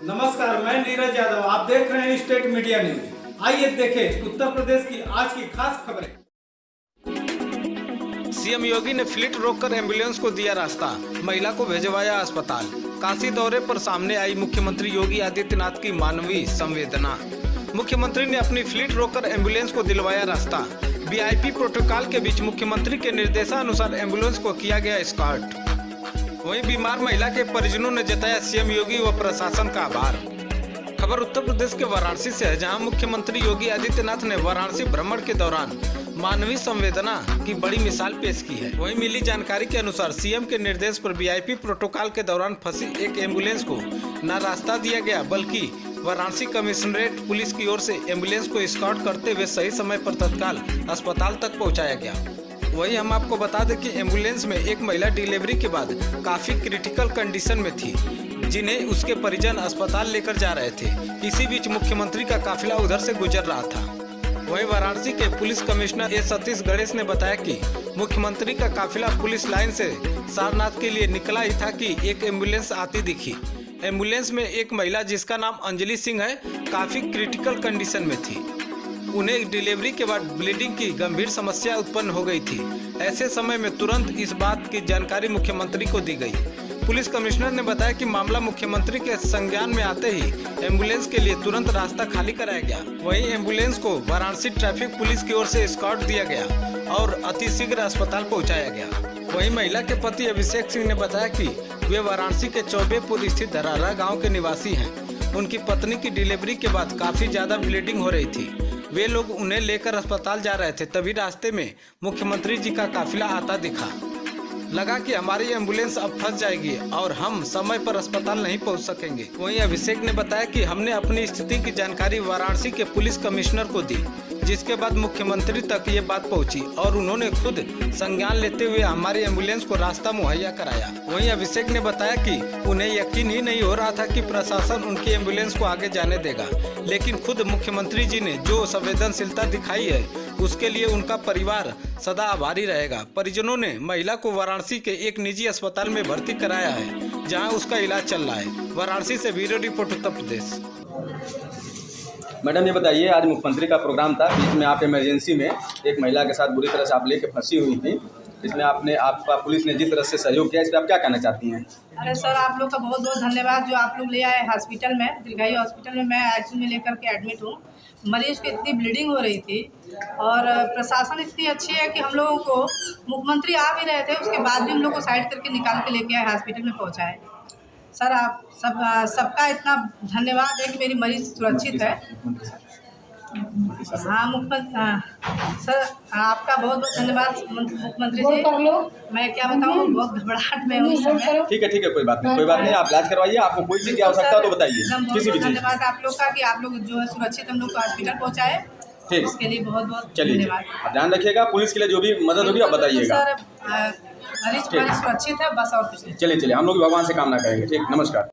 नमस्कार, मैं नीरज यादव। आप देख रहे हैं स्टेट मीडिया न्यूज। आइए देखें उत्तर प्रदेश की आज की खास खबरें। सीएम योगी ने फ्लीट रोककर एम्बुलेंस को दिया रास्ता, महिला को भेजवाया अस्पताल। काशी दौरे पर सामने आई मुख्यमंत्री योगी आदित्यनाथ की मानवीय संवेदना। मुख्यमंत्री ने अपनी फ्लीट रोककर एम्बुलेंस को दिलवाया रास्ता। वीआईपी प्रोटोकॉल के बीच मुख्यमंत्री के निर्देशानुसार एम्बुलेंस को किया गया एस्कॉर्ट। वहीं बीमार महिला के परिजनों ने जताया सीएम योगी व प्रशासन का आभार। खबर उत्तर प्रदेश के वाराणसी से है, जहां मुख्यमंत्री योगी आदित्यनाथ ने वाराणसी भ्रमण के दौरान मानवीय संवेदना की बड़ी मिसाल पेश की है। वहीं मिली जानकारी के अनुसार सीएम के निर्देश पर वीआईपी प्रोटोकॉल के दौरान फंसी एक एम्बुलेंस को न रास्ता दिया गया, बल्कि वाराणसी कमिश्नरेट पुलिस की ओर से एम्बुलेंस को एस्कॉर्ट करते हुए सही समय पर तत्काल अस्पताल तक पहुँचाया गया। वहीं हम आपको बता दें कि एम्बुलेंस में एक महिला डिलीवरी के बाद काफी क्रिटिकल कंडीशन में थी, जिन्हें उसके परिजन अस्पताल लेकर जा रहे थे। इसी बीच मुख्यमंत्री का काफिला उधर से गुजर रहा था। वहीं वाराणसी के पुलिस कमिश्नर ए सतीश गणेश ने बताया कि मुख्यमंत्री का काफिला पुलिस लाइन से सारनाथ के लिए निकला ही था कि एक एम्बुलेंस आती दिखी। एम्बुलेंस में एक महिला जिसका नाम अंजलि सिंह है, काफी क्रिटिकल कंडीशन में थी। उन्हें डिलीवरी के बाद ब्लीडिंग की गंभीर समस्या उत्पन्न हो गई थी। ऐसे समय में तुरंत इस बात की जानकारी मुख्यमंत्री को दी गई। पुलिस कमिश्नर ने बताया कि मामला मुख्यमंत्री के संज्ञान में आते ही एम्बुलेंस के लिए तुरंत रास्ता खाली कराया गया। वहीं एम्बुलेंस को वाराणसी ट्रैफिक पुलिस की ओर से एस्कॉर्ट दिया गया और अतिशीघ्र अस्पताल पहुंचाया गया। वहीं महिला के पति अभिषेक सिंह ने बताया कि वे वाराणसी के चौबेपुर स्थित धरारा गाँव के निवासी हैं। उनकी पत्नी की डिलीवरी के बाद काफी ज्यादा ब्लीडिंग हो रही थी। वे लोग उन्हें लेकर अस्पताल जा रहे थे, तभी रास्ते में मुख्यमंत्री जी का काफिला आता दिखा। लगा कि हमारी एम्बुलेंस अब फंस जाएगी और हम समय पर अस्पताल नहीं पहुंच सकेंगे। वहीं अभिषेक ने बताया कि हमने अपनी स्थिति की जानकारी वाराणसी के पुलिस कमिश्नर को दी, जिसके बाद मुख्यमंत्री तक ये बात पहुंची और उन्होंने खुद संज्ञान लेते हुए हमारी एम्बुलेंस को रास्ता मुहैया कराया। वहीं अभिषेक ने बताया कि उन्हें यकीन ही नहीं हो रहा था कि प्रशासन उनकी एम्बुलेंस को आगे जाने देगा, लेकिन खुद मुख्यमंत्री जी ने जो संवेदनशीलता दिखाई है उसके लिए उनका परिवार सदा आभारी रहेगा। परिजनों ने महिला को वाराणसी के एक निजी अस्पताल में भर्ती कराया है, जहां उसका इलाज चल रहा है। वाराणसी से bureau report Uttar Pradesh. Madam ये बताइए, आज मुख्यमंत्री का प्रोग्राम था, बीच में आप इमरजेंसी में एक महिला के साथ बुरी तरह से आप लेके फंसी हुई थी, इसमें आपका पुलिस ने जिस तरह से सहयोग किया, इस पर आप क्या कहना चाहती हैं? अरे सर, आप लोग का बहुत बहुत धन्यवाद जो आप लोग ले आए हॉस्पिटल में। दीर्घायु हॉस्पिटल में मैं आईसीयू में लेकर के एडमिट हूँ। मरीज की इतनी ब्लीडिंग हो रही थी और प्रशासन इतनी अच्छी है कि हम लोगों को मुख्यमंत्री आ भी रहे थे, उसके बाद भी हम लोग को साइड करके निकाल के लेके आए, हॉस्पिटल में पहुँचाए। सर आप सबका इतना धन्यवाद है कि मेरी मरीज सुरक्षित है। हाँ सर, आपका बहुत बहुत धन्यवाद मुख्यमंत्री जी। मैं क्या बताऊँ, बहुत घबराहट में हूँ इस समय। ठीक है, कोई बात नहीं, आप इलाज करवाइए। आपको कोई चीज़ की आवश्यकता तो बताइए, किसी भी चीज़। धन्यवाद आप लोग का कि आप लोग जो है सुरक्षित हम लोग को हॉस्पिटल पहुँचाए। ठीक, इसके लिए बहुत बहुत धन्यवाद। आप ध्यान रखिएगा, पुलिस के लिए जो भी मदद होगी आप बताइएगा। सर मरीज सुरक्षित है, बस और कुछ नहीं। चलिए, हम लोग भगवान से कामना करेंगे। ठीक, नमस्कार।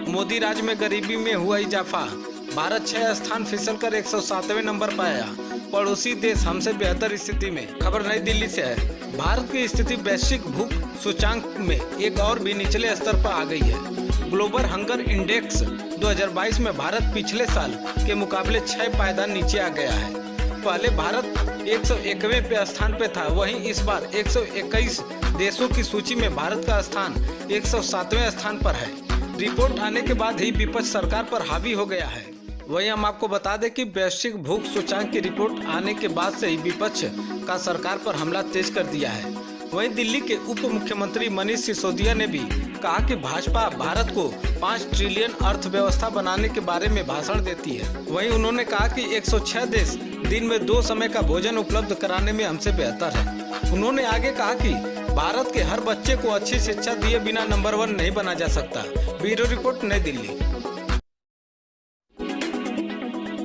मोदी राज में गरीबी में हुआ इजाफा, भारत 6 स्थान फिसलकर 107वें नंबर पर आया। पड़ोसी देश हमसे बेहतर स्थिति में। खबर नई दिल्ली से है। भारत की स्थिति वैश्विक भूख सूचांक में एक और भी निचले स्तर पर आ गई है। ग्लोबल हंगर इंडेक्स 2022 में भारत पिछले साल के मुकाबले 6 पायदान नीचे आ गया है। पहले भारत 101वें स्थान पे था, वहीं इस बार 121 देशों की सूची में भारत का स्थान 107वें स्थान पर है। रिपोर्ट आने के बाद ही विपक्ष सरकार पर हावी हो गया है। वहीं हम आपको बता दें कि वैश्विक भूख सूचांक की रिपोर्ट आने के बाद से ही विपक्ष का सरकार पर हमला तेज कर दिया है। वहीं दिल्ली के उप मुख्यमंत्री मनीष सिसोदिया ने भी कहा कि भाजपा भारत को 5 ट्रिलियन अर्थव्यवस्था बनाने के बारे में भाषण देती है। वहीं उन्होंने कहा कि 106 देश दिन में 2 समय का भोजन उपलब्ध कराने में हमसे बेहतर है। उन्होंने आगे कहा कि भारत के हर बच्चे को अच्छी शिक्षा दिए बिना नंबर 1 नहीं बना जा सकता। ब्यूरो रिपोर्ट नई दिल्ली।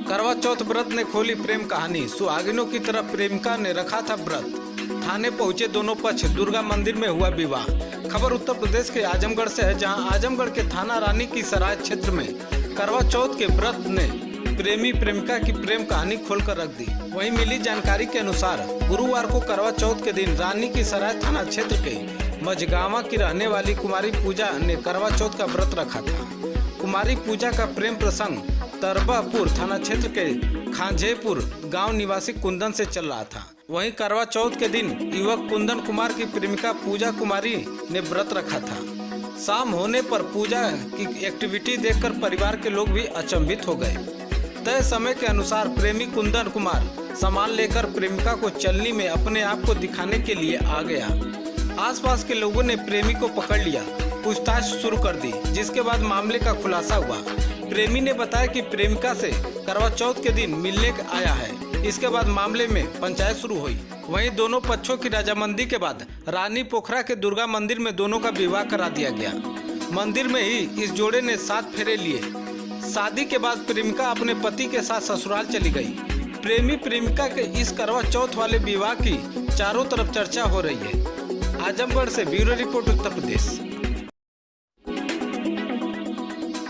करवा चौथ व्रत ने खोली प्रेम कहानी, सुहागिनों की तरफ प्रेमिका ने रखा था व्रत। थाने पहुंचे दोनों पक्ष, दुर्गा मंदिर में हुआ विवाह। खबर उत्तर प्रदेश के आजमगढ़ से है, जहां आजमगढ़ के थाना रानी की सराय क्षेत्र में करवा चौथ के व्रत ने प्रेमी प्रेमिका की प्रेम कहानी खोलकर रख दी। वहीं मिली जानकारी के अनुसार गुरुवार को करवा चौथ के दिन रानी की सराय थाना क्षेत्र के मझगावा की रहने वाली कुमारी पूजा ने करवा चौथ का व्रत रखा था। कुमारी पूजा का प्रेम प्रसंग तरबापुर थाना क्षेत्र के खांजेपुर गांव निवासी कुंदन से चल रहा था। वहीं करवा चौथ के दिन युवक कुंदन कुमार की प्रेमिका पूजा कुमारी ने व्रत रखा था। शाम होने पर पूजा की एक्टिविटी देखकर परिवार के लोग भी अचंभित हो गए। तय समय के अनुसार प्रेमी कुंदन कुमार सामान लेकर प्रेमिका को चलनी में अपने आप को दिखाने के लिए आ गया। आसपास के लोगों ने प्रेमी को पकड़ लिया, पूछताछ शुरू कर दी, जिसके बाद मामले का खुलासा हुआ। प्रेमी ने बताया कि प्रेमिका से करवा चौथ के दिन मिलने आया है। इसके बाद मामले में पंचायत शुरू हुई। वहीं दोनों पक्षों की रजामंदी के बाद रानी पोखरा के दुर्गा मंदिर में दोनों का विवाह करा दिया गया। मंदिर में ही इस जोड़े ने 7 फेरे लिए। शादी के बाद प्रेमिका अपने पति के साथ ससुराल चली गई। प्रेमी प्रेमिका के इस करवा चौथ वाले विवाह की चारों तरफ चर्चा हो रही है। आजमगढ़ से ब्यूरो रिपोर्ट, उत्तर प्रदेश।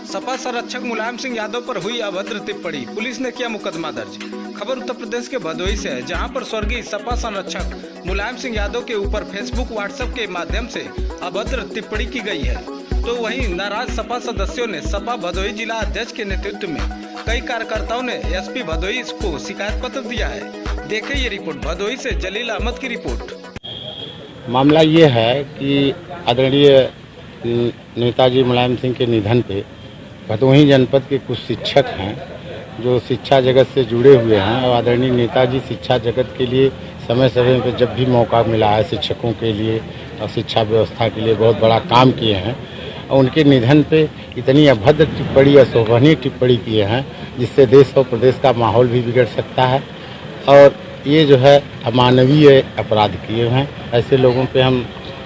सपा संरक्षक मुलायम सिंह यादव पर हुई अभद्र टिप्पणी, पुलिस ने किया मुकदमा दर्ज। खबर उत्तर प्रदेश के भदोही से है, जहां पर स्वर्गीय सपा संरक्षक मुलायम सिंह यादव के ऊपर फेसबुक व्हाट्सएप के माध्यम से अभद्र टिप्पणी की गई है। तो वहीं नाराज सपा सदस्यों ने सपा भदोही जिला अध्यक्ष के नेतृत्व में कई कार्यकर्ताओं ने एसपी भदोही को शिकायत पत्र दिया है। देखें ये रिपोर्ट, भदोही से जलील अहमद की रिपोर्ट। मामला ये है कि आदरणीय नेताजी मुलायम सिंह के निधन पे भदोही जनपद के कुछ शिक्षक हैं जो शिक्षा जगत से जुड़े हुए हैं और आदरणीय नेताजी शिक्षा जगत के लिए समय समय पर जब भी मौका मिला है शिक्षकों के लिए और शिक्षा व्यवस्था के लिए बहुत बड़ा काम किए हैं। और उनके निधन पे इतनी अभद्र टिप्पणी और शोभनीय टिप्पणी किए हैं जिससे देश और प्रदेश का माहौल भी बिगड़ सकता है और ये जो है अमानवीय अपराध किए हैं। ऐसे लोगों पे हम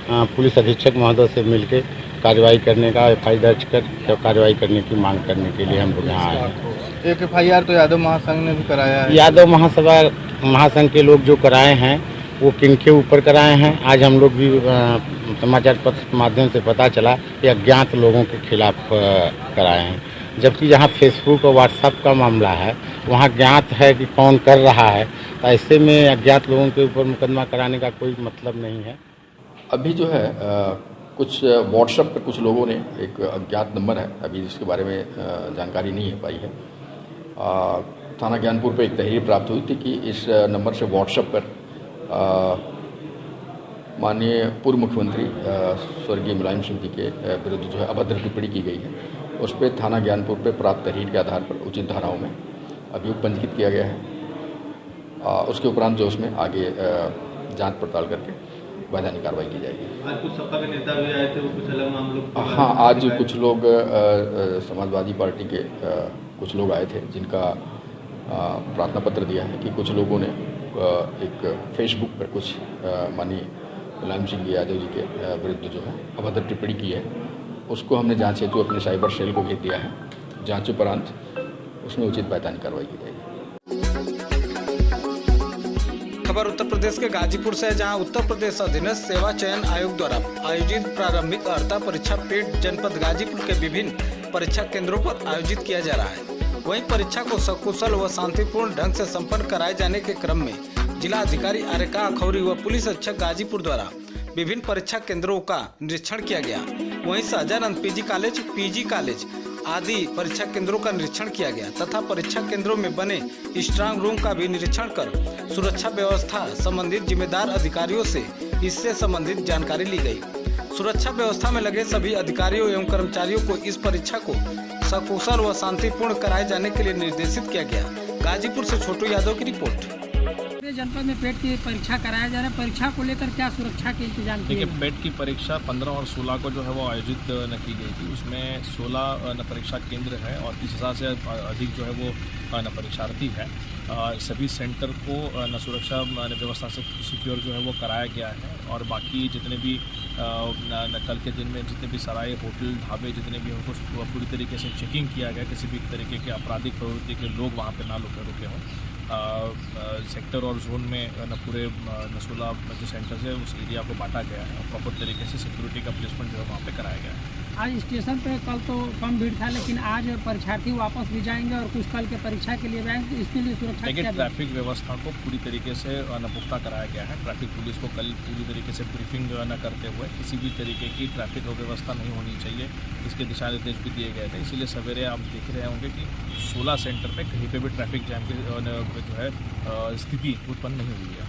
पुलिस अधीक्षक महोदय से मिलकर कार्रवाई करने का एफआईआर दर्ज कर कार्रवाई करने की मांग करने के लिए हम लोग यहाँ आए हैं। एक एफआईआर तो यादव महासंघ ने भी कराया है। यादव महासंघ के लोग जो कराए हैं वो किनके ऊपर कराए हैं, आज हम लोग भी समाचार पत्र के माध्यम से पता चला कि अज्ञात लोगों के खिलाफ कराए हैं। जबकि जहाँ फेसबुक और व्हाट्सएप का मामला है वहाँ ज्ञात है कि कौन कर रहा है, तो ऐसे में अज्ञात लोगों के ऊपर मुकदमा कराने का कोई मतलब नहीं है। अभी जो है कुछ व्हाट्सएप पर कुछ लोगों ने एक अज्ञात नंबर है, अभी इसके बारे में जानकारी नहीं है पाई है। थाना ज्ञानपुर पे एक तहरीर प्राप्त हुई थी कि इस नंबर से व्हाट्सएप पर माननीय पूर्व मुख्यमंत्री स्वर्गीय मुलायम सिंह जी के विरुद्ध जो है अभद्र टिप्पणी की गई है। उस पर थाना ज्ञानपुर पे प्राप्त तहरीर के आधार पर उचित धाराओं में अभियोग पंजीकृत किया गया है। उसके उपरांत जो उसमें आगे जांच पड़ताल करके वैधानिक कार्रवाई की जाएगी। आज कुछ सपा के नेता भी आए थे, वो कुछ अलग मामलों। हाँ, आज कुछ लोग समाजवादी पार्टी के कुछ लोग आए थे जिनका प्रार्थना पत्र दिया है कि कुछ लोगों ने एक फेसबुक पर कुछ माननीय मुलायम सिंह यादव जी के विरुद्ध जो है अभद्र टिप्पणी की है। उसको हमने जांच हेतु अपने साइबर सेल को भेज दिया है। जांच उपरांत उसमें उचित वैधानिक कार्रवाई की जाएगी। खबर उत्तर प्रदेश के गाजीपुर से, जहां उत्तर प्रदेश अधीनस्थ सेवा चयन आयोग द्वारा आयोजित प्रारंभिक अर्हता परीक्षा पीठ जनपद गाजीपुर के विभिन्न परीक्षा केंद्रों पर आयोजित किया जा रहा है। वहीं परीक्षा को सकुशल व शांतिपूर्ण ढंग से संपन्न कराए जाने के क्रम में जिला अधिकारी आरेका अखौरी व पुलिस अधीक्षक गाजीपुर द्वारा विभिन्न परीक्षा केंद्रों का निरीक्षण किया गया। वहीं सहजानंद पीजी कॉलेज आदि परीक्षा केंद्रों का निरीक्षण किया गया तथा परीक्षा केंद्रों में बने स्ट्रांग रूम का भी निरीक्षण कर सुरक्षा व्यवस्था संबंधित जिम्मेदार अधिकारियों से इससे संबंधित जानकारी ली गई। सुरक्षा व्यवस्था में लगे सभी अधिकारियों एवं कर्मचारियों को इस परीक्षा को सकुशल व शांतिपूर्ण कराए जाने के लिए निर्देशित किया गया। गाजीपुर से छोटू यादव की रिपोर्ट। जनपद में पेट की परीक्षा कराया जा रहा है, परीक्षा को लेकर क्या सुरक्षा के इंतजाम किए? देखिए, पेट की परीक्षा 15 और 16 को जो है वो आयोजित न की गई थी। उसमें 16 परीक्षा केंद्र है और 30,000 से अधिक जो है वो परीक्षार्थी है। सभी सेंटर को सुरक्षा व्यवस्था से सिक्योर जो है वो कराया गया है और बाकी जितने भी कल के दिन में जितने भी सराय होटल ढाबे जितने भी उनको पूरी तरीके से चेकिंग किया गया, किसी भी तरीके के आपराधिक प्रवृत्ति के लोग वहाँ पे ना रुके हों। सेक्टर और जोन में पूरे 16 जो सेंटर्स है उस एरिया को बांटा गया है और प्रॉपर तरीके से सिक्योरिटी का प्लेसमेंट जो है वहाँ पे कराया गया है। आज स्टेशन पे कल तो कम भीड़ था, लेकिन आज परीक्षार्थी वापस भी जाएंगे और कुछ कल के परीक्षा के लिए जाएंगे, तो इसके लिए सुरक्षा लेकिन ट्रैफिक व्यवस्था को पूरी तरीके से पुख्ता कराया गया है। ट्रैफिक पुलिस को कल पूरी तरीके से ब्रीफिंग न करते हुए किसी भी तरीके की ट्रैफिक व्यवस्था नहीं होनी चाहिए, इसके दिशा निर्देश भी दिए गए थे। इसीलिए सवेरे आप देख रहे होंगे कि 16 सेंटर पे कहीं पे भी ट्रैफिक जैम की जो है स्थिति उत्पन्न नहीं हुई है।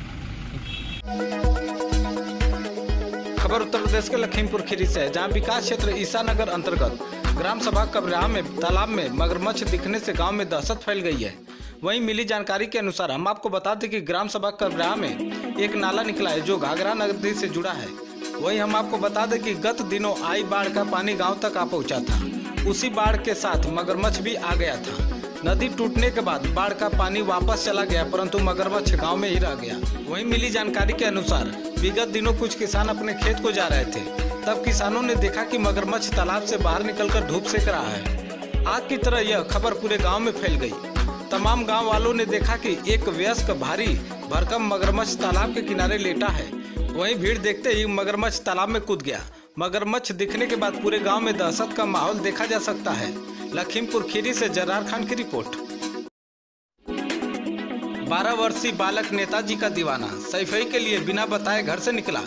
खबर उत्तर प्रदेश के लखीमपुर खीरी से है, जहां विकास क्षेत्र ईसानगर अंतर्गत ग्राम सभा कबराह में तालाब में मगरमच्छ दिखने से गांव में दहशत फैल गई है। वहीं मिली जानकारी के अनुसार हम आपको बता दें कि ग्राम सभा कबराह में एक नाला निकला है जो घाघरा नदी से जुड़ा है। वहीं हम आपको बता दें कि गत दिनों आई बाढ़ का पानी गाँव तक आ पहुँचा था। उसी बाढ़ के साथ मगरमच्छ भी आ गया था। नदी टूटने के बाद बाढ़ का पानी वापस चला गया, परंतु मगरमच्छ गांव में ही रह गया। वहीं मिली जानकारी के अनुसार विगत दिनों कुछ किसान अपने खेत को जा रहे थे, तब किसानों ने देखा कि मगरमच्छ तालाब से बाहर निकलकर धूप सेक रहा है। आग की तरह यह खबर पूरे गांव में फैल गई। तमाम गांव वालों ने देखा कि एक वयस्क भारी भरकम मगरमच्छ तालाब के किनारे लेटा है। वहीं भीड़ देखते ही मगरमच्छ तालाब में कूद गया। मगरमच्छ दिखने के बाद पूरे गांव में दहशत का माहौल देखा जा सकता है। लखीमपुर खीरी से जरार खान की रिपोर्ट। 12 वर्षीय बालक नेताजी का दीवाना सैफई के लिए बिना बताए घर से निकला।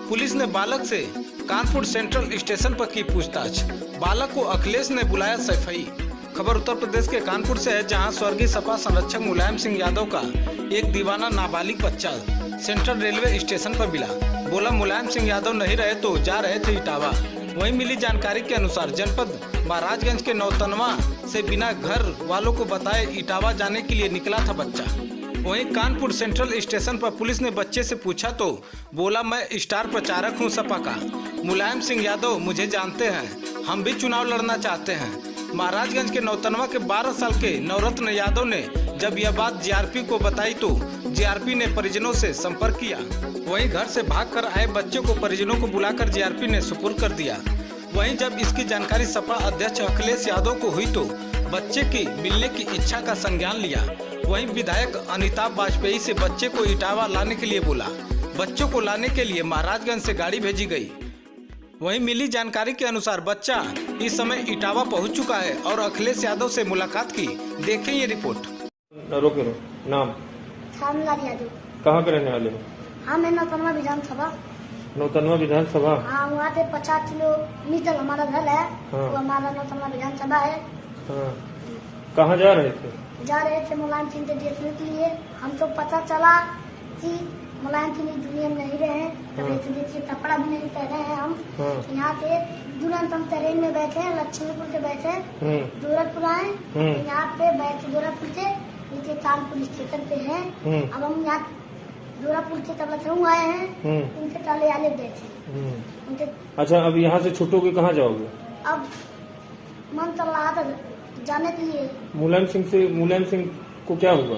पुलिस ने बालक से कानपुर सेंट्रल स्टेशन पर की पूछताछ। बालक को अखिलेश ने बुलाया सैफई। खबर उत्तर प्रदेश के कानपुर से है, जहां स्वर्गीय सपा संरक्षक मुलायम सिंह यादव का एक दीवाना नाबालिग बच्चा सेंट्रल रेलवे स्टेशन पर मिला। बोला मुलायम सिंह यादव नहीं रहे तो जा रहे थे इटावा। वहीं मिली जानकारी के अनुसार जनपद महाराजगंज के नौतनवा से बिना घर वालों को बताए इटावा जाने के लिए निकला था बच्चा। वहीं कानपुर सेंट्रल स्टेशन पर पुलिस ने बच्चे से पूछा तो बोला, मैं स्टार प्रचारक हूं सपा का। मुलायम सिंह यादव मुझे जानते हैं, हम भी चुनाव लड़ना चाहते हैं। महाराजगंज के नौतनवा के 12 साल के नवरत्न यादव ने जब यह बात जीआरपी को बताई तो जीआरपी ने परिजनों से संपर्क किया। वहीं घर से भागकर आए बच्चे को परिजनों को बुलाकर जीआरपी ने सुपुर्द कर दिया। वहीं जब इसकी जानकारी सपा अध्यक्ष अखिलेश यादव को हुई तो बच्चे की मिलने की इच्छा का संज्ञान लिया। वहीं विधायक अनिताभ वाजपेयी से बच्चे को इटावा लाने के लिए बोला। बच्चों को लाने के लिए महाराजगंज से गाड़ी भेजी गई। वहीं मिली जानकारी के अनुसार बच्चा इस समय इटावा पहुंच चुका है और अखिलेश यादव से मुलाकात की। देखें ये रिपोर्ट। रोके नाम यादव। कहाँ के रहने वाले हो? हाँ, मैं नौतनवा विधानसभा। नौतनवा विधानसभा? हाँ, वहाँ पे 50 किलोमीटर हमारा घर है। हाँ। वो हमारा नौतनवा विधानसभा है। हाँ। कहाँ जा रहे थे? जा रहे थे मुलायम सिंह को देखने के लिए। हम तो पता चला कि मुलायम सिंह दुनिया में नहीं रहे, तभी कपड़ा भी नहीं पहने हैं हम। यहाँ पे तुरंत हम ट्रेन में बैठे हैं, लक्ष्मीपुर से बैठे गोरखपुर आए। यहाँ पे बैठे गोरखपुर से नीचे कानपुर स्टेशन पे हैं। अब हम यहाँ गोरखपुर से तब लखनऊ आए हैं, उनके टाले आले बैठे। अच्छा, अब यहाँ से छुट्टोगे कहाँ जाओगे? अब मन चल रहा था जाने के लिए। मुलायम सिंह को क्या हुआ?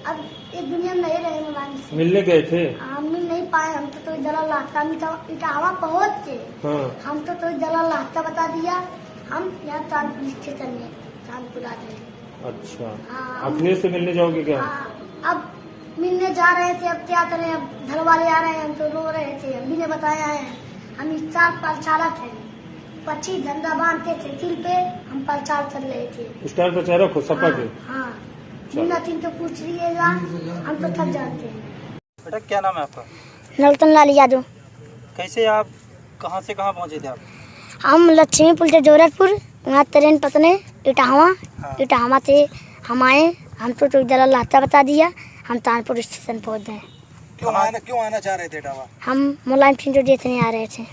अब एक दुनिया में नहीं रहे मुलायम सिंह। मिलने गए थे? हम मिल नहीं पाए। हम तो जला लाता इटावा पहुँच के हम तो जला लाता बता दिया। हम यहाँ कानपुर स्टेशन में कानपुर आ गए। अच्छा, अखिलेश से मिलने जाओगे क्या? अब मिलने जा रहे थे, अब क्या करें, अब घर वाले आ रहे हैं, हम तो रो रहे थे। हम भी ने बताया है, हम स्टार प्रचारक हैं, 25 झंडा बांधते थे सिर पे, हम प्रचार कर रहे थे। स्टार प्रचारक हो सपा के? हाँ, चिन्ह तो पूछ लीजिएगा, हम तो थक जाते हैं। बेटा क्या नाम है आपका? नौतनलाल यादव। कैसे आप कहाँ से कहाँ पहुँचे थे आप? हम लक्ष्मीपुर से गोरखपुर, वहाँ ट्रेन पतने इटावा से हम आए। हम तो जला लाता बता दिया। हम कानपुर स्टेशन पहुँच गए। क्यों आना चाह रहे थे इटावा? हम मुलायम सिंह को देखने आ रहे थे।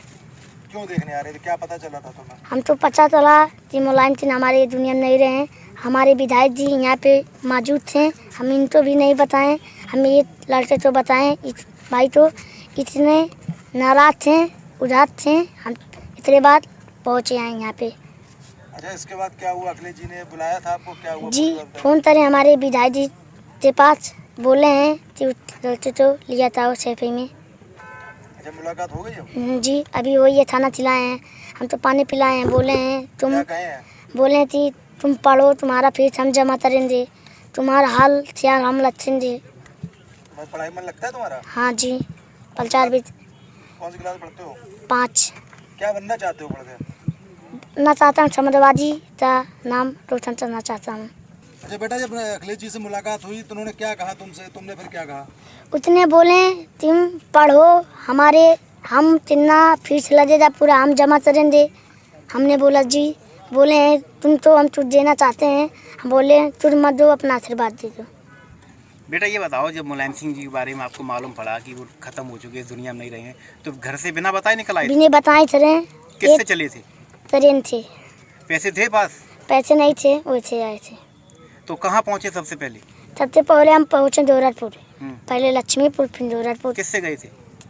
क्यों देखने आ रहे थे, क्या पता चला था तुम्हें? हम तो पता चला कि मुलायम सिंह हमारे दुनिया में नहीं रहे। हमारे विधायक जी यहाँ पे मौजूद थे, हम इनको भी नहीं बताएं। हमें ये लड़के तो बताएं, भाई तो इतने नाराज थे, उदास थे। हम इतने बाद पहुँचे आए यहाँ पे। अच्छा, इसके बाद क्या हुआ? अखिलेश जी ने बुलाया था आपको, क्या हुआ? जी फोन करे हमारे विधायक जी के पास, बोले हैं कि लड़के तो लिया था वो सैफई में। अच्छा, मुलाकात हो गई? जी अभी वही है, थाना चिल्लाए हैं, हम तो पानी पिलाए हैं। बोले हैं तुम, बोले कि तुम पढ़ो, तुम्हारा फीस हम जमा करेंगे, तुम्हारा हाल ख्याल हम रखेंगे। पढ़ाई में लगता है तुम्हारा? हाँ जी, प्रचार भी। कौन सी क्लास पढ़ते हो? 5। क्या बनना चाहते हो पढ़ के? ना चाहता हूँ, समाजवादी का नाम रोशन करना चाहता हूँ। अच्छा बेटा, जब अखिलेश जी से मुलाकात हुई तो उन्होंने क्या कहा तुमसे, तुमने फिर क्या कहा? उतने बोले तुम पढ़ो, हम तिन्ना फीस लगेगा पूरा हम जमा करेंगे। हमने बोला जी, बोले हैं तुम तो हम तुझ देना चाहते हैं, हम बोले तुझ मत दो, अपना आशीर्वाद दे दो। बेटा ये बताओ, जब मुलायम सिंह जी के बारे में आपको मालूम पड़ा कि वो खत्म हो चुके हैं, दुनिया में नहीं रहे हैं, तो घर से बिना बताए निकल आए? बिना बताए चले। किससे चले थे? ट्रेन थे। पैसे थे पास? पैसे नहीं थे, वैसे आए थे। तो कहाँ पहुँचे सबसे पहले? सबसे पहले हम पहुँचे दौलतपुर, पहले लक्ष्मीपुर फिर दौलतपुर। किससे गए थे?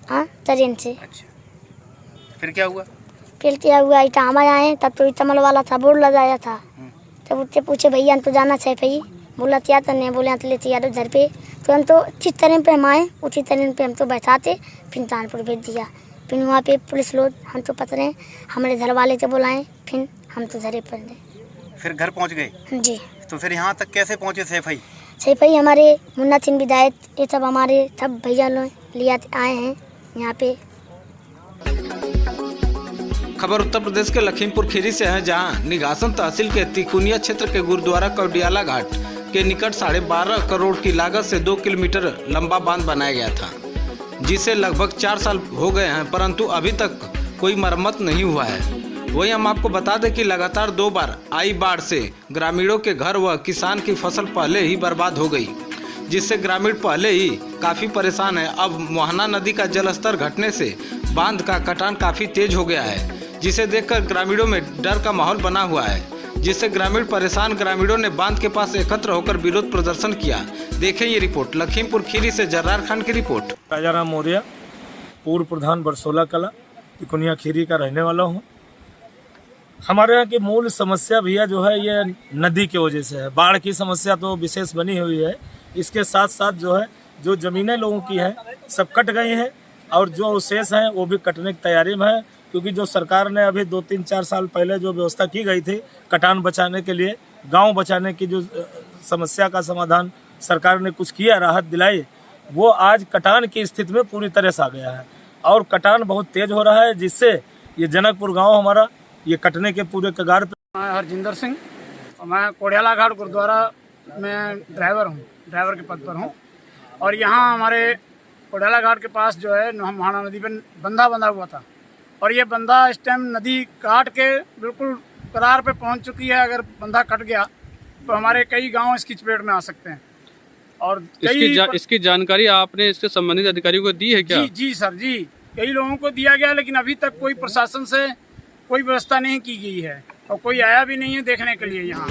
हाँ, ट्रेन से। अच्छा, फिर क्या हुआ? फिर क्या हुआ, इटामा आए तब तो इटमल वाला था, बोर्ड लगाया था। तब उससे पूछे भैया हम तो जाना चाहिए भाई, बोला क्या करने, बोले तो लेते यार घर पे। तो हम तो जिस ट्रेन पे हम आए उसी ट्रेन पे हम तो बैठाते, फिर कानपुर भेज दिया। फिर वहाँ पे पुलिस लोग हम तो पता नहीं, हमारे घर वाले से बुलाए, फिर हम तो घरे पर गए। फिर घर पहुँच गए? जी। तो फिर यहाँ तक कैसे पहुँचे सैफई? सैफई हमारे मुन्ना सिंह विधायक, ये सब हमारे सब भैया लोग लिया आए हैं यहाँ पे। खबर उत्तर प्रदेश के लखीमपुर खीरी से है, जहां निघासन तहसील के तिकुनिया क्षेत्र के गुरुद्वारा कौडियाला घाट के निकट 12.5 करोड़ की लागत से 2 किलोमीटर लंबा बांध बनाया गया था, जिसे लगभग 4 साल हो गए हैं, परंतु अभी तक कोई मरम्मत नहीं हुआ है। वहीं हम आपको बता दें कि लगातार 2 बार आई बाढ़ से ग्रामीणों के घर व किसान की फसल पहले ही बर्बाद हो गई, जिससे ग्रामीण पहले ही काफ़ी परेशान है। अब मोहना नदी का जलस्तर घटने से बांध का कटान काफ़ी तेज हो गया है, जिसे देखकर ग्रामीणों में डर का माहौल बना हुआ है, जिससे ग्रामीण परेशान। ग्रामीणों ने बांध के पास एकत्र होकर विरोध प्रदर्शन किया। देखें ये रिपोर्ट, लखीमपुर खीरी से जर्रार खान की रिपोर्ट। राजाराम मौर्य, पूर्व प्रधान बरसोला कला, तिकुनिया खीरी का रहने वाला हूँ। हमारे यहाँ की मूल समस्या भैया जो है ये नदी की वजह से है। बाढ़ की समस्या तो विशेष बनी हुई है, इसके साथ साथ जो है जो ज़मीनें लोगों की हैं सब कट गई हैं, और जो शेष हैं वो भी कटने की तैयारी में है, क्योंकि जो सरकार ने अभी 2-3-4 साल पहले जो व्यवस्था की गई थी कटान बचाने के लिए, गांव बचाने की जो समस्या का समाधान सरकार ने कुछ किया, राहत दिलाई, वो आज कटान की स्थिति में पूरी तरह से आ गया है और कटान बहुत तेज हो रहा है, जिससे ये जनकपुर गांव हमारा ये कटने के पूरे कगार पे। मैं हरजिंदर सिंह, मैं कोडियाला घाट गुरुद्वारा में ड्राइवर हूँ, ड्राइवर के पद पर हूँ। और यहाँ हमारे कोडियाला घाट के पास जो है मोहना नदी पर बंधा बंधा हुआ था, और ये बंधा इस टाइम नदी काट के बिल्कुल करार पे पहुंच चुकी है। अगर बंधा कट गया तो हमारे कई गांव इसकी चपेट में आ सकते हैं। और इसकी जानकारी आपने इसके संबंधित अधिकारियों को दी है क्या? जी सर जी, कई लोगों को दिया गया, लेकिन अभी तक कोई प्रशासन से कोई व्यवस्था नहीं की गई है और कोई आया भी नहीं है देखने के लिए यहाँ।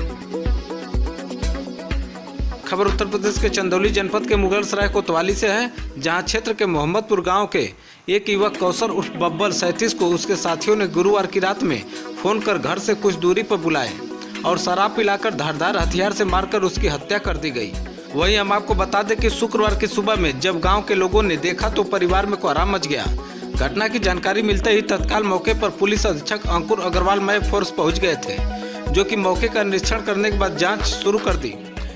खबर उत्तर प्रदेश के चंदौली जनपद के मुगलसराय कोतवाली से है, जहां क्षेत्र के मोहम्मदपुर गांव के एक युवक कौसर उर्फ बब्बल 37 को उसके साथियों ने गुरुवार की रात में फोन कर घर से कुछ दूरी पर बुलाए और शराब पिलाकर धारदार हथियार से मारकर उसकी हत्या कर दी गई। वहीं हम आपको बता दें कि शुक्रवार की सुबह में जब गांव के लोगों ने देखा तो परिवार में कोहराम मच गया। घटना की जानकारी मिलते ही तत्काल मौके पर पुलिस अधीक्षक अंकुर अग्रवाल मय फोर्स पहुँच गए थे, जो कि मौके का निरीक्षण करने के बाद जाँच शुरू कर दी।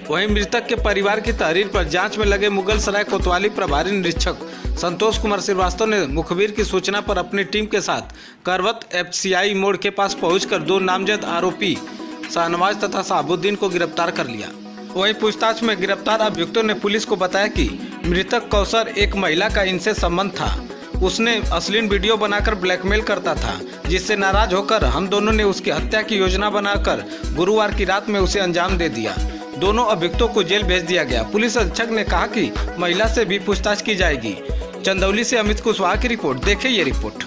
वहीं मृतक के परिवार की तहरीर पर जांच में लगे मुगलसराय कोतवाली प्रभारी निरीक्षक संतोष कुमार श्रीवास्तव ने मुखबिर की सूचना पर अपनी टीम के साथ करवत FCI मोड़ के पास पहुंचकर 2 नामजद आरोपी शाहनवाज तथा साबुद्दीन को गिरफ्तार कर लिया। वहीं पूछताछ में गिरफ्तार अभियुक्तों ने पुलिस को बताया कि मृतक कौसर एक महिला का इनसे संबंध था। उसने अश्लील वीडियो बनाकर ब्लैकमेल करता था, जिससे नाराज होकर हम दोनों ने उसकी हत्या की योजना बनाकर गुरुवार की रात में उसे अंजाम दे दिया। दोनों अभियुक्तों को जेल भेज दिया गया। पुलिस अधीक्षक ने कहा कि महिला से भी पूछताछ की जाएगी। चंदौली से अमित कुशवाहा की रिपोर्ट। देखें ये रिपोर्ट।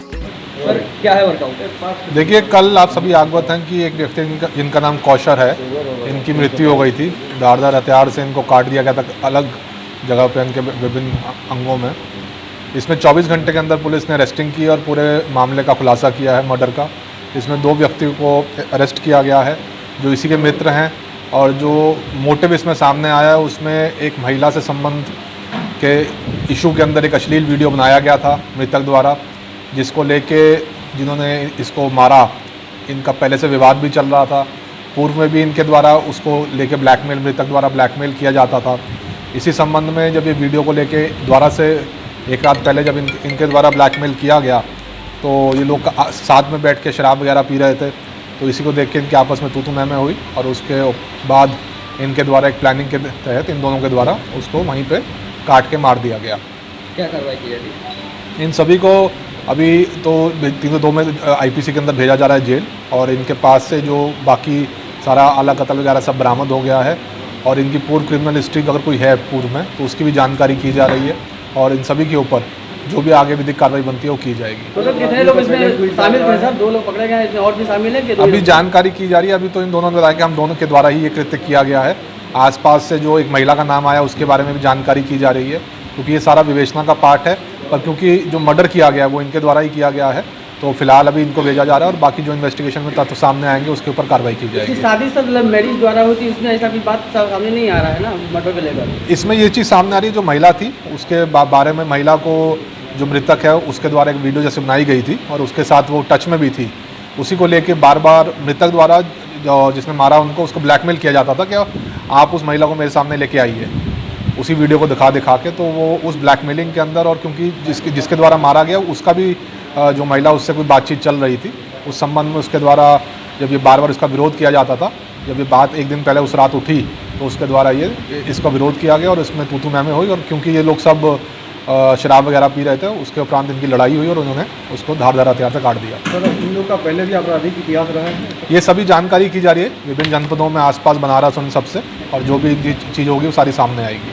सर क्या है वर्कआउट? देखिए, कल आप सभी अवगत हैं कि एक व्यक्ति जिनका नाम कौशर है, इनकी मृत्यु हो गई थी। धारदार हथियार से इनको काट दिया गया था अलग जगह पे इनके विभिन्न अंगों में। इसमें 24 घंटे के अंदर पुलिस ने अरेस्टिंग की और पूरे मामले का खुलासा किया है मर्डर का। इसमें 2 व्यक्तियों को अरेस्ट किया गया है जो इसी के मित्र हैं, और जो मोटिव इसमें सामने आया है उसमें एक महिला से संबंध के इशू के अंदर एक अश्लील वीडियो बनाया गया था मृतक द्वारा, जिसको लेके जिन्होंने इसको मारा इनका पहले से विवाद भी चल रहा था। पूर्व में भी इनके द्वारा उसको लेके ब्लैकमेल, मृतक द्वारा ब्लैकमेल किया जाता था। इसी संबंध में जब ये वीडियो को लेके द्वारा से एक रात पहले जब इनके द्वारा ब्लैकमेल किया गया तो ये लोग साथ में बैठ के शराब वगैरह पी रहे थे। तो इसी को देख के इनके आपस में तू मैं हुई और उसके बाद इनके द्वारा एक प्लानिंग के तहत इन दोनों के द्वारा उसको वहीं पे काट के मार दिया गया। क्या कार्रवाई की जाएगी? इन सभी को अभी तो 302 में IPC के अंदर भेजा जा रहा है जेल, और इनके पास से जो बाकी सारा आला कत्ल वगैरह सब बरामद हो गया है, और इनकी पूर्व क्रिमिनल हिस्ट्री अगर कोई है पूर्व में तो उसकी भी जानकारी की जा रही है, और इन सभी के ऊपर जो भी आगे विधिक कार्रवाई बनती है वो की जाएगी। तो कितने लोग इसमें शामिल थे सर? 2 लोग पकड़े गए, इसमें और भी शामिल है? अभी जानकारी की जा रही है। अभी तो इन दोनों ने बताया कि हम दोनों के द्वारा ही ये कृत्य किया गया है। आसपास से जो एक महिला का नाम आया उसके बारे में भी जानकारी की जा रही है, क्योंकि ये सारा विवेचना का पार्ट है, पर क्योंकि जो मर्डर किया गया है वो इनके द्वारा ही किया गया है, तो फिलहाल अभी इनको भेजा जा रहा है और बाकी जो इन्वेस्टिगेशन में तथ्य सामने आएंगे उसके ऊपर कार्रवाई की जाएगी। शादी सब लव मैरिज द्वारा होती है, इसमें ऐसा भी बात सामने नहीं आ रहा है ना मर्डर को लेकर? इसमें ये चीज़ सामने आ रही है, जो महिला थी उसके बारे में, महिला को जो मृतक है उसके द्वारा एक वीडियो जैसे बनाई गई थी और उसके साथ वो टच में भी थी, उसी को लेके बार बार मृतक द्वारा जिसने मारा उनको उसको ब्लैकमेल किया जाता था कि आप उस महिला को मेरे सामने लेके आइए, उसी वीडियो को दिखा के तो वो उस ब्लैकमेलिंग के अंदर, और क्योंकि जिसके द्वारा मारा गया उसका भी जो महिला उससे कोई बातचीत चल रही थी, उस संबंध में उसके द्वारा जब ये बार बार इसका विरोध किया जाता था, जब ये बात एक दिन पहले उस रात उठी तो उसके द्वारा ये इसका विरोध किया गया और इसमें तू मैं हुई, और क्योंकि ये लोग सब शराब वगैरह पी रहे थे, उसके उपरांत इनकी लड़ाई हुई और उन्होंने उसको धारदार हथियार से काट दिया। सर इन लोग का पहले भी आपराधिक इतिहास रहा है? ये सभी जानकारी की जा रही है विभिन्न जनपदों में, आसपास बनारस, उन सबसे, और जो भी चीज़ होगी वो सारी सामने आएगी।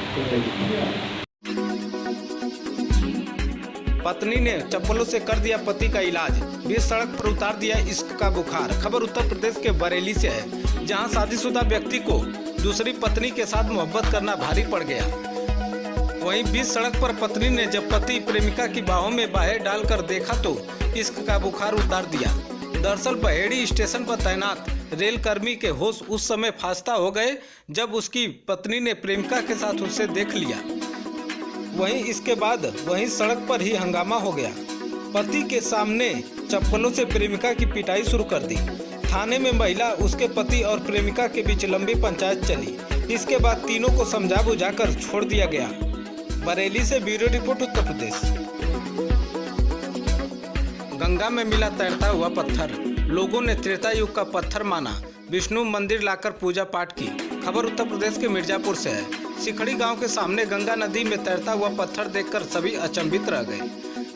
पत्नी ने चप्पलों से कर दिया पति का इलाज, बीच सड़क पर उतार दिया इश्क का बुखार। खबर उत्तर प्रदेश के बरेली से है, जहां शादीशुदा व्यक्ति को दूसरी पत्नी के साथ मोहब्बत करना भारी पड़ गया। वहीं बीच सड़क पर पत्नी ने जब पति प्रेमिका की बाहों में बाहें डालकर देखा तो इश्क का बुखार उतार दिया। दरअसल बहेड़ी स्टेशन पर तैनात रेल कर्मी के होश उस समय फास्ता हो गए जब उसकी पत्नी ने प्रेमिका के साथ उसे देख लिया। वहीं इसके बाद वहीं सड़क पर ही हंगामा हो गया। पति के सामने चप्पलों से प्रेमिका की पिटाई शुरू कर दी। थाने में महिला, उसके पति और प्रेमिका के बीच लंबी पंचायत चली। इसके बाद तीनों को समझा बुझाकर छोड़ दिया गया। बरेली से ब्यूरो रिपोर्ट, उत्तर प्रदेश। गंगा में मिला तैरता हुआ पत्थर, लोगों ने त्रेता युग का पत्थर माना, विष्णु मंदिर लाकर पूजा पाठ की। खबर उत्तर प्रदेश के मिर्जापुर से है। सीखड़ी गांव के सामने गंगा नदी में तैरता हुआ पत्थर देखकर सभी अचंभित रह गए।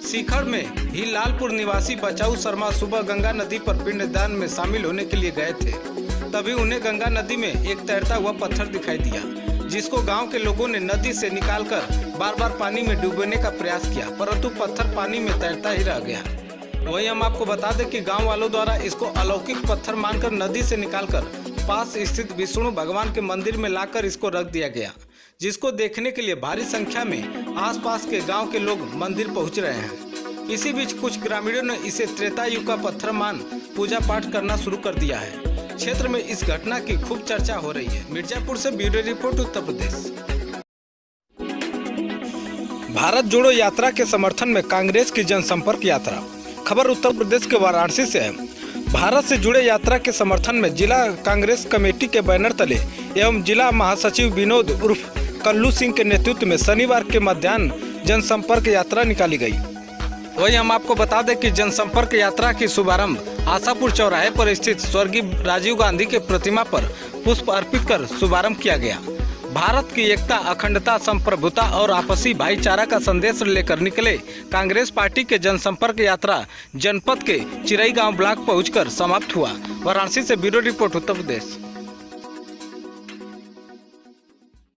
सीखड़ में ही लालपुर निवासी बचाऊ शर्मा सुबह गंगा नदी पर पिंडदान में शामिल होने के लिए गए थे। तभी उन्हें गंगा नदी में एक तैरता हुआ पत्थर दिखाई दिया, जिसको गांव के लोगों ने नदी से निकालकर बार बार पानी में डूबने का प्रयास किया, परंतु पत्थर पानी में तैरता ही रह गया। वहीं हम आपको बता दें कि गांव वालों द्वारा इसको अलौकिक पत्थर मानकर नदी से निकालकर पास स्थित विष्णु भगवान के मंदिर में लाकर इसको रख दिया गया, जिसको देखने के लिए भारी संख्या में आसपास के गांव के लोग मंदिर पहुंच रहे हैं। इसी बीच कुछ ग्रामीणों ने इसे त्रेता युग का पत्थर मान पूजा पाठ करना शुरू कर दिया है। क्षेत्र में इस घटना की खूब चर्चा हो रही है। मिर्जापुर से ब्यूरो रिपोर्ट, उत्तर प्रदेश। भारत जोड़ो यात्रा के समर्थन में कांग्रेस की जनसंपर्क यात्रा। खबर उत्तर प्रदेश के वाराणसी से है। भारत से जुड़े यात्रा के समर्थन में जिला कांग्रेस कमेटी के बैनर तले एवं जिला महासचिव विनोद उर्फ कल्लू सिंह के नेतृत्व में शनिवार के मध्याह्न जनसंपर्क यात्रा निकाली गई। वहीं हम आपको बता दें कि जनसंपर्क यात्रा की शुभारंभ आशापुर चौराहे पर स्थित स्वर्गीय राजीव गांधी के प्रतिमा पर पुष्प अर्पित कर शुभारंभ किया गया। भारत की एकता, अखंडता, संप्रभुता और आपसी भाईचारा का संदेश लेकर निकले कांग्रेस पार्टी के जनसंपर्क यात्रा जनपद के चिरई गांव ब्लॉक पहुंचकर समाप्त हुआ। वाराणसी से ब्यूरो रिपोर्ट, उत्तर प्रदेश।